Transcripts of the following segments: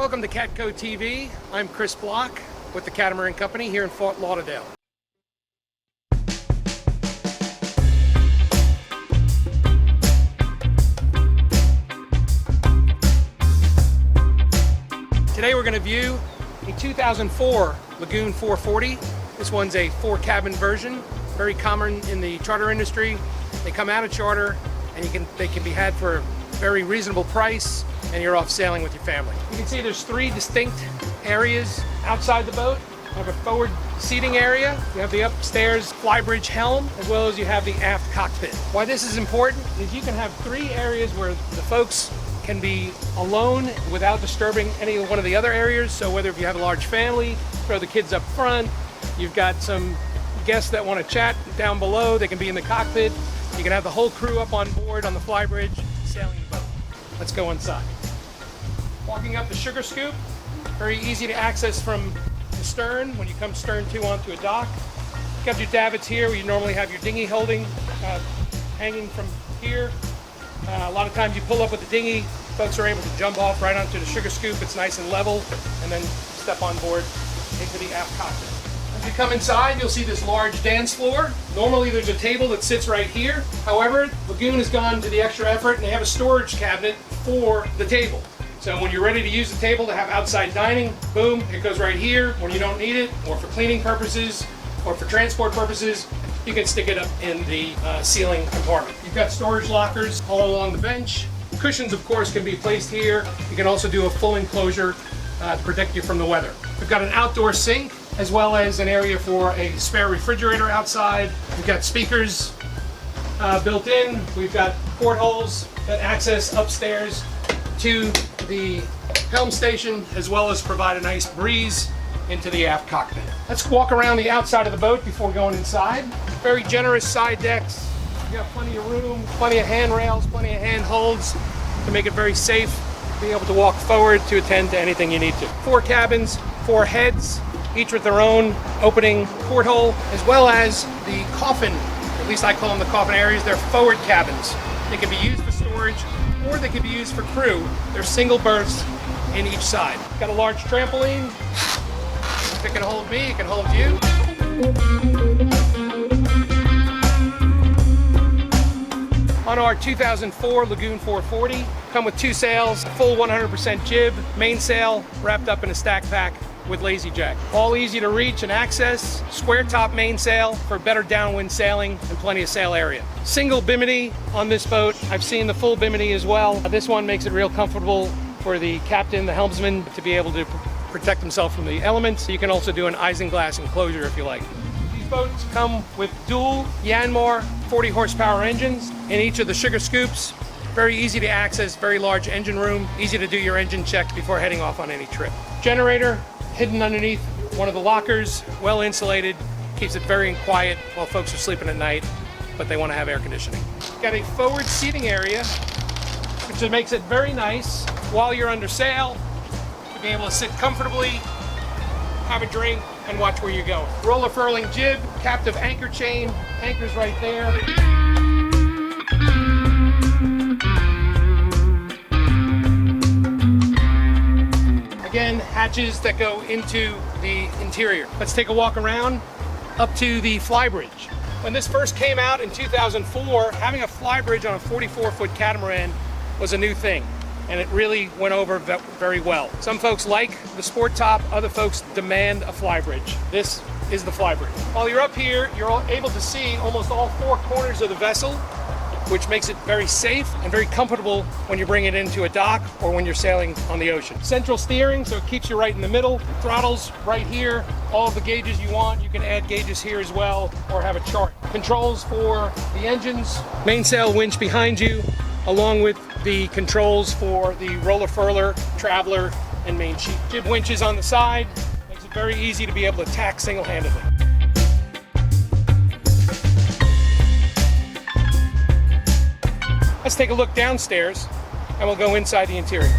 Welcome to Catco TV. I'm Chris Block with the Catamaran Company here in Fort Lauderdale. Today we're going to view a 2004 Lagoon 440. This one's a 4-cabin version, very common in the charter industry. They come out of charter and they can be had for a very reasonable price, and you're off sailing with your family. You can see there's 3 distinct areas outside the boat. You have a forward seating area, you have the upstairs flybridge helm, as well as you have the aft cockpit. Why this is important is you can have 3 areas where the folks can be alone without disturbing any one of the other areas. So whether if you have a large family, throw the kids up front, you've got some guests that want to chat down below, they can be in the cockpit. You can have the whole crew up on board on the flybridge sailing the boat. Let's go inside. Walking up the sugar scoop, very easy to access from the stern when you come stern to onto a dock. You got your davits here where you normally have your dinghy holding, hanging from here. A lot of times you pull up with the dinghy, folks are able to jump off right onto the sugar scoop. It's nice and level, and then step on board into the aft cockpit. As you come inside, you'll see this large dance floor. Normally there's a table that sits right here. However, Lagoon has gone to the extra effort and they have a storage cabinet for the table. So when you're ready to use the table to have outside dining, boom, it goes right here. When you don't need it, or for cleaning purposes, or for transport purposes, you can stick it up in the ceiling compartment. You've got storage lockers all along the bench. Cushions, of course, can be placed here. You can also do a full enclosure to protect you from the weather. We've got an outdoor sink, as well as an area for a spare refrigerator outside. We've got speakers built in. We've got portholes that access upstairs to the helm station, as well as provide a nice breeze into the aft cockpit. Let's walk around the outside of the boat before going inside. Very generous side decks. You got plenty of room, plenty of handrails, plenty of hand holds to make it very safe, being able to walk forward to attend to anything you need to. 4 cabins, 4 heads, each with their own opening porthole, as well as the coffin, at least I call them the coffin areas. They're forward cabins. They can be used for storage, or they can be used for crew. They're single berths in each side. Got a large trampoline. If it can hold me, it can hold you. On our 2004 Lagoon 440, come with 2 sails, full 100% jib, mainsail wrapped up in a stack pack with lazy jack. All easy to reach and access, square top mainsail for better downwind sailing and plenty of sail area. Single Bimini on this boat. I've seen the full Bimini as well. This one makes it real comfortable for the captain, the helmsman, to be able to protect himself from the elements. You can also do an isinglass enclosure if you like. These boats come with dual Yanmar 40 horsepower engines in each of the sugar scoops. Very easy to access, very large engine room, easy to do your engine check before heading off on any trip. Generator hidden underneath one of the lockers, well insulated, keeps it very quiet while folks are sleeping at night, but they want to have air conditioning. Got a forward seating area, which makes it very nice while you're under sail to be able to sit comfortably, have a drink, and watch where you're going. Roller furling jib, captive anchor chain, anchors right there. Again, hatches that go into the interior. Let's take a walk around up to the flybridge. When this first came out in 2004, having a flybridge on a 44-foot catamaran was a new thing, and it really went over very well. Some folks like the sport top, other folks demand a flybridge. This is the flybridge. While you're up here, you're able to see almost all 4 corners of the vessel, which makes it very safe and very comfortable when you bring it into a dock or when you're sailing on the ocean. Central steering, so it keeps you right in the middle. Throttles right here. All of the gauges you want. You can add gauges here as well, or have a chart. Controls for the engines, mainsail winch behind you, along with the controls for the roller furler, traveler, and main sheet. Jib winches on the side. Makes it very easy to be able to tack single-handedly. Let's take a look downstairs and we'll go inside the interior.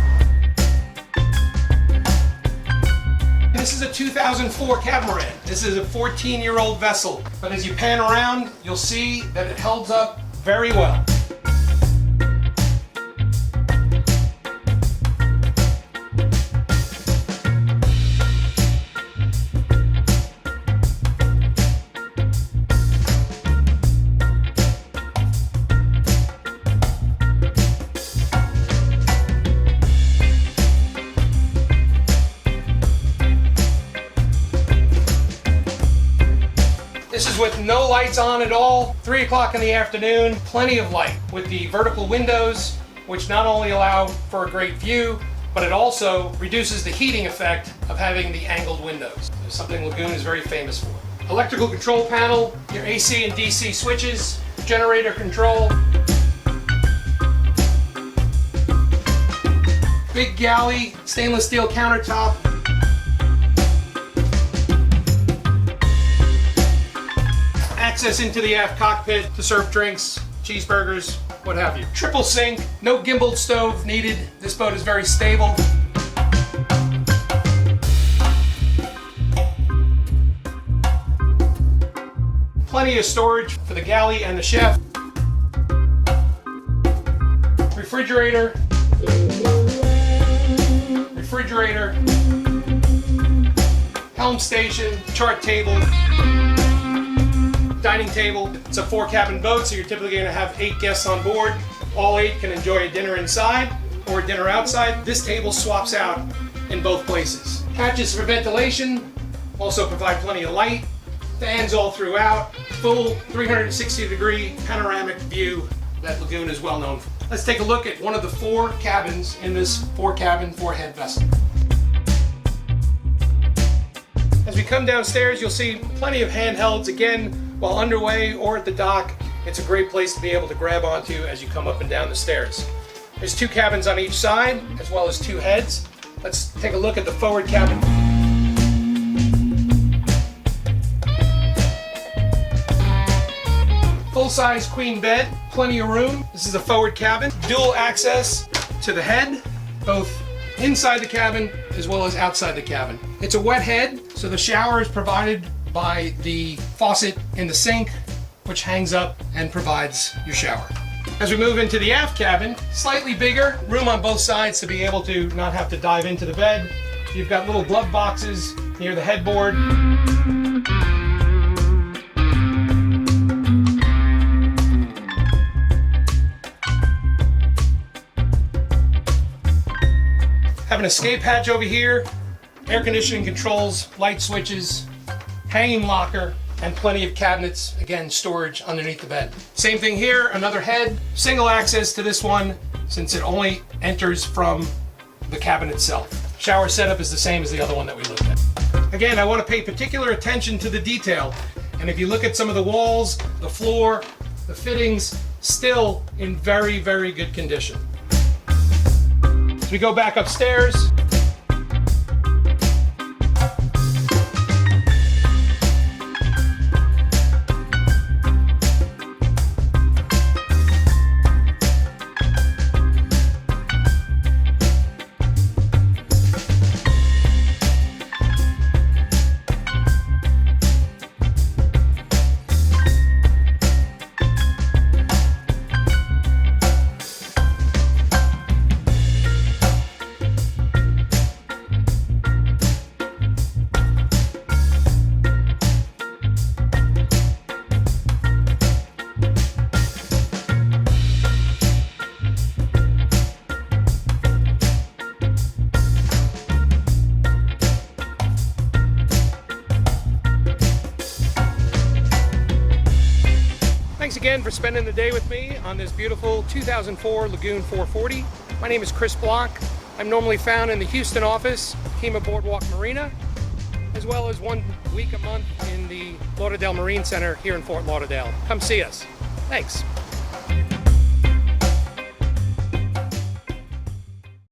This is a 2004 catamaran. This is a 14-year-old vessel, but as you pan around, you'll see that it holds up very well. This is with no lights on at all, 3 o'clock in the afternoon, plenty of light with the vertical windows, which not only allow for a great view, but it also reduces the heating effect of having the angled windows. It's something Lagoon is very famous for. Electrical control panel, your AC and DC switches, generator control. Big galley, stainless steel countertop. Access into the aft cockpit to serve drinks, cheeseburgers, what have you. Triple sink, no gimbal stove needed. This boat is very stable. Plenty of storage for the galley and the chef. Refrigerator. Helm station, chart table. Dining table. It's a 4-cabin boat, so you're typically going to have 8 guests on board. All 8 can enjoy a dinner inside or dinner outside. This table swaps out in both places. Hatches for ventilation, also provide plenty of light. Fans all throughout. Full 360-degree panoramic view that Lagoon is well known for. Let's take a look at one of the 4 cabins in this 4-cabin, 4-head vessel. As we come downstairs, you'll see plenty of handhelds. Again, while underway or at the dock, it's a great place to be able to grab onto as you come up and down the stairs. There's 2 cabins on each side, as well as 2 heads. Let's take a look at the forward cabin. Full-size queen bed, plenty of room. This is a forward cabin. Dual access to the head, both inside the cabin as well as outside the cabin. It's a wet head, so the shower is provided by the faucet in the sink, which hangs up and provides your shower. As we move into the aft cabin, slightly bigger, room on both sides to be able to not have to dive into the bed. You've got little glove boxes near the headboard. Have an escape hatch over here, air conditioning controls, light switches, hanging locker, and plenty of cabinets, again, storage underneath the bed. Same thing here, another head, single access to this one since it only enters from the cabin itself. Shower setup is the same as the other one that we looked at. Again, I want to pay particular attention to the detail, and if you look at some of the walls, the floor, the fittings, still in very, very good condition. As we go back upstairs, thanks again for spending the day with me on this beautiful 2004 Lagoon 440. My name is Chris Block. I'm normally found in the Houston office, Kima Boardwalk Marina, as well as 1 week a month in the Lauderdale Marine Center here in Fort Lauderdale. Come see us. Thanks.